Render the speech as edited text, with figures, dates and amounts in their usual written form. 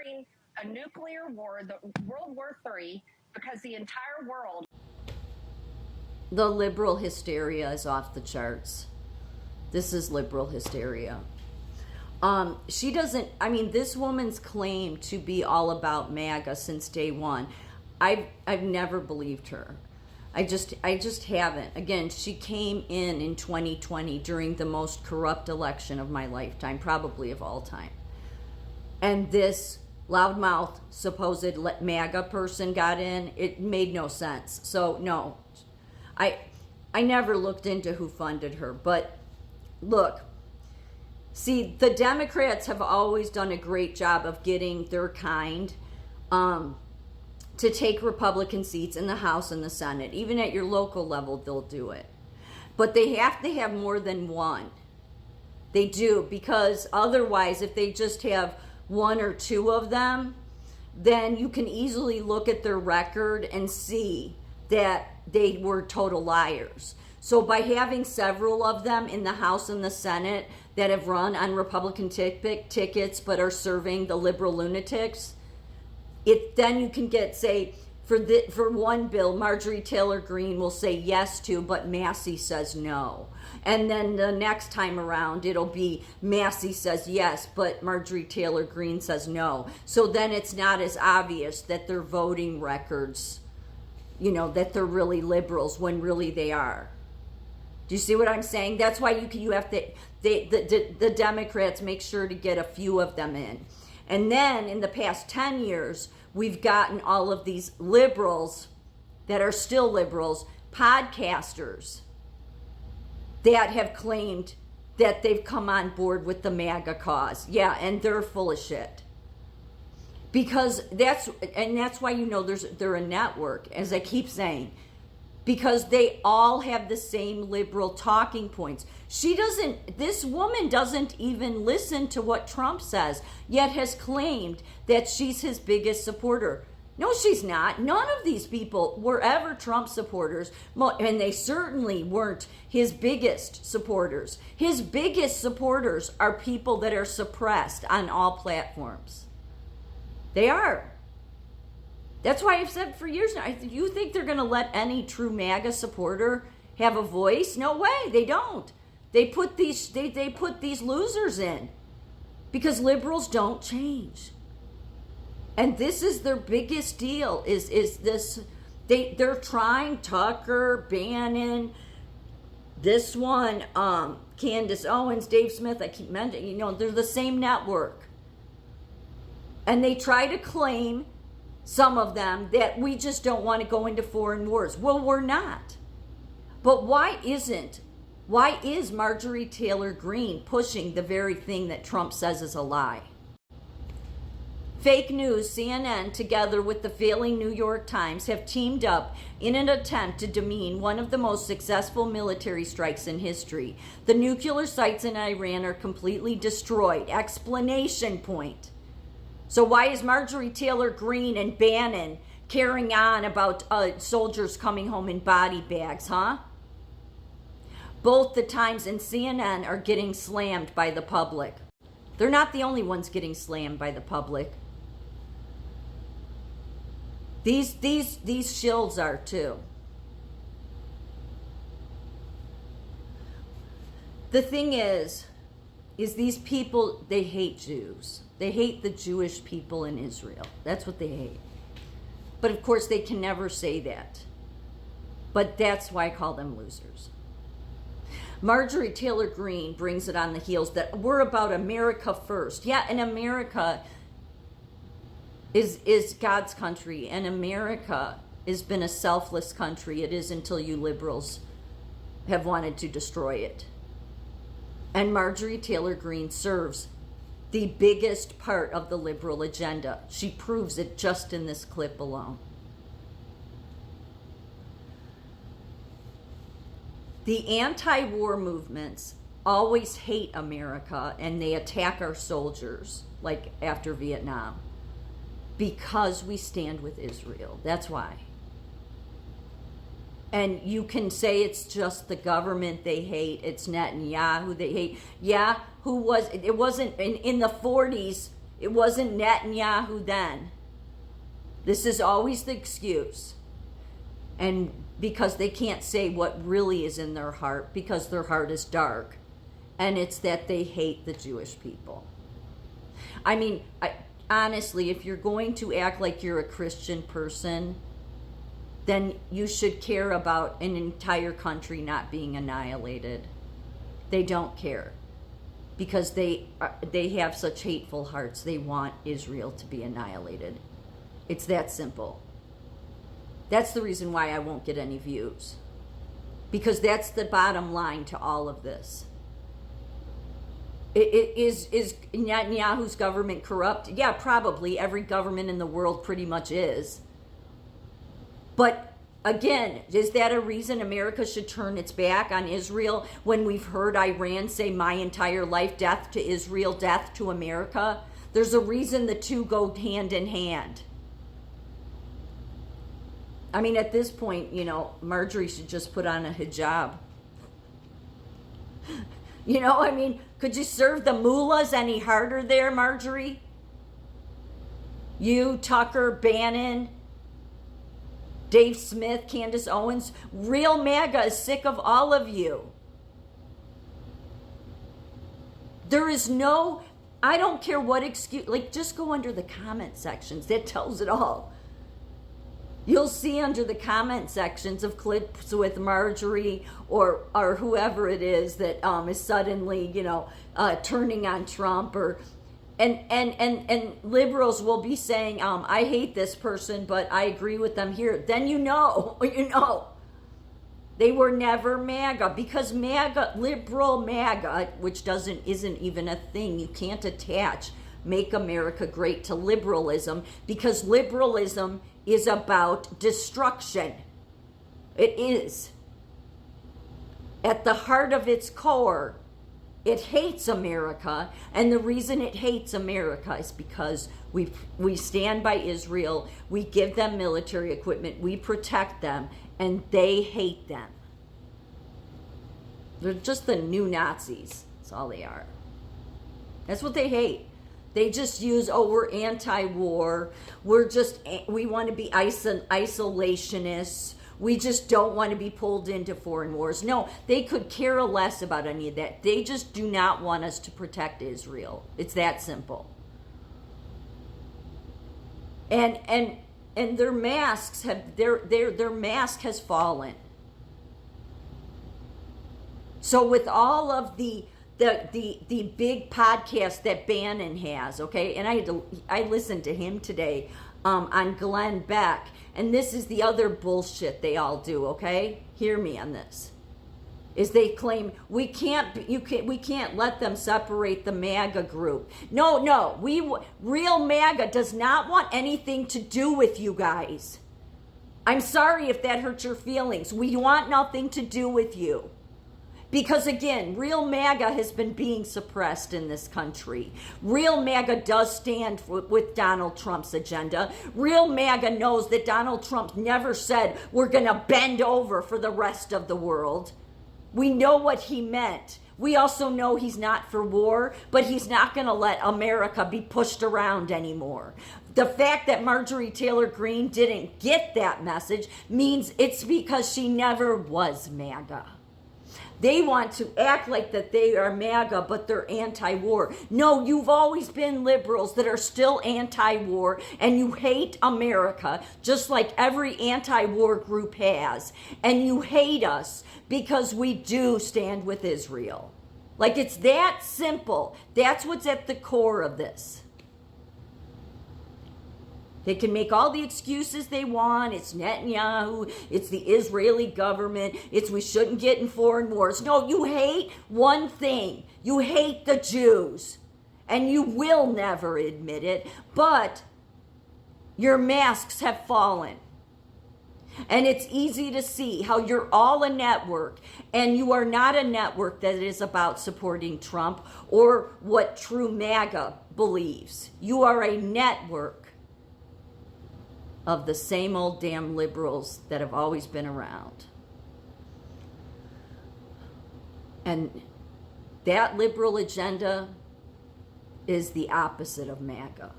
fearing a nuclear war, the World War III, because the entire world. The liberal hysteria is off the charts. This is liberal hysteria. She doesn't, I mean, this woman's claimed to be all about MAGA since day one. I've never believed her. I just haven't. Again, she came in 2020 during the most corrupt election of my lifetime, probably of all time. And this loudmouth supposed MAGA person got in. It made no sense. So no, I never looked into who funded her. But look, see, the Democrats have always done a great job of getting their kind to take Republican seats in the House and the Senate. Even at your local level, they'll do it. But they have to have more than one. They do, because otherwise, if they just have one or two of them, then you can easily look at their record and see that they were total liars. So by having several of them in the House and the Senate that have run on Republican tickets but are serving the liberal lunatics, then you can get, say, for one bill, Marjorie Taylor Greene will say yes to, but Massey says no. And then the next time around, it'll be Massey says yes, but Marjorie Taylor Greene says no. So then it's not as obvious that their voting records, that they're really liberals when really they are. Do you see what I'm saying? That's why you have to, the Democrats make sure to get a few of them in. And then in the past 10 years, we've gotten all of these liberals that are still liberals, podcasters that have claimed that they've come on board with the MAGA cause. Yeah, and they're full of shit. Because that's why they're a network, as I keep saying. Because they all have the same liberal talking points. This woman doesn't even listen to what Trump says, yet has claimed that she's his biggest supporter. No, she's not. None of these people were ever Trump supporters, and they certainly weren't his biggest supporters. His biggest supporters are people that are suppressed on all platforms. They are. That's why I've said for years now, you think they're going to let any true MAGA supporter have a voice? No way, they don't. They put these losers in because liberals don't change. And this is their biggest deal, is this, they're trying, Tucker, Bannon, this one, Candace Owens, Dave Smith, I keep mentioning, they're the same network. And they try to claim, some of them, that we just don't want to go into foreign wars. Well, we're not. But why is Marjorie Taylor Greene pushing the very thing that Trump says is a lie? Fake news, CNN, together with the failing New York Times, have teamed up in an attempt to demean one of the most successful military strikes in history. The nuclear sites in Iran are completely destroyed. Explanation point. So why is Marjorie Taylor Greene and Bannon carrying on about soldiers coming home in body bags, huh? Both the Times and CNN are getting slammed by the public. They're not the only ones getting slammed by the public. These shills are too. The thing is these people, they hate Jews. They hate the Jewish people in Israel. That's what they hate. But of course, they can never say that. But that's why I call them losers. Marjorie Taylor Greene brings it on the heels that we're about America first. Yeah, and America is God's country, and America has been a selfless country. It is until you liberals have wanted to destroy it. And Marjorie Taylor Greene serves the biggest part of the liberal agenda. She proves it just in this clip alone. The anti-war movements always hate America, and they attack our soldiers, like after Vietnam, because we stand with Israel. That's why. And you can say it's just the government they hate. It's Netanyahu they hate. Yeah, it wasn't in the 40s. It wasn't Netanyahu then. This is always the excuse. And because they can't say what really is in their heart, because their heart is dark. And it's that they hate the Jewish people. I mean, honestly, if you're going to act like you're a Christian person, then you should care about an entire country not being annihilated. They don't care. Because they have such hateful hearts. They want Israel to be annihilated. It's that simple. That's the reason why I won't get any views. Because that's the bottom line to all of this. Is Netanyahu's government corrupt? Yeah, probably. Every government in the world pretty much is. But again, is that a reason America should turn its back on Israel when we've heard Iran say my entire life, death to Israel, death to America? There's a reason the two go hand in hand. I mean, at this point, Marjorie should just put on a hijab. I mean, could you serve the mullahs any harder there, Marjorie? You, Tucker, Bannon, Dave Smith, Candace Owens, real MAGA is sick of all of you. There is no, I don't care what excuse, just go under the comment sections. That tells it all. You'll see under the comment sections of clips with Marjorie or whoever it is that is suddenly, turning on Trump and liberals will be saying, I hate this person, but I agree with them here. Then you know. They were never MAGA because MAGA, liberal MAGA, which isn't even a thing. You can't attach Make America Great to liberalism because liberalism is about destruction. It is. At the heart of its core, it hates America, and the reason it hates America is because we stand by Israel, we give them military equipment, we protect them, and they hate them. They're just the new Nazis. That's all they are. That's what they hate. They just use, we're anti-war. We want to be isolationists. We just don't want to be pulled into foreign wars. No, they could care less about any of that. They just do not want us to protect Israel. It's that simple. And their masks their mask has fallen. So with all of the big podcast that Bannon has, okay, and I listened to him today on Glenn Beck, and this is the other bullshit they all do, okay? Hear me on this. Is they claim we can't let them separate the MAGA group. No, real MAGA does not want anything to do with you guys. I'm sorry if that hurts your feelings. We want nothing to do with you. Because again, real MAGA has been being suppressed in this country. Real MAGA does stand with Donald Trump's agenda. Real MAGA knows that Donald Trump never said we're going to bend over for the rest of the world. We know what he meant. We also know he's not for war, but he's not going to let America be pushed around anymore. The fact that Marjorie Taylor Greene didn't get that message means it's because she never was MAGA. They want to act like that they are MAGA, but they're anti-war. No, you've always been liberals that are still anti-war, and you hate America, just like every anti-war group has. And you hate us because we do stand with Israel. Like, it's that simple. That's what's at the core of this. They can make all the excuses they want. It's Netanyahu. It's the Israeli government. It's we shouldn't get in foreign wars. No, you hate one thing. You hate the Jews. And you will never admit it. But your masks have fallen. And it's easy to see how you're all a network. And you are not a network that is about supporting Trump or what true MAGA believes. You are a network of the same old damn liberals that have always been around. And that liberal agenda is the opposite of MAGA.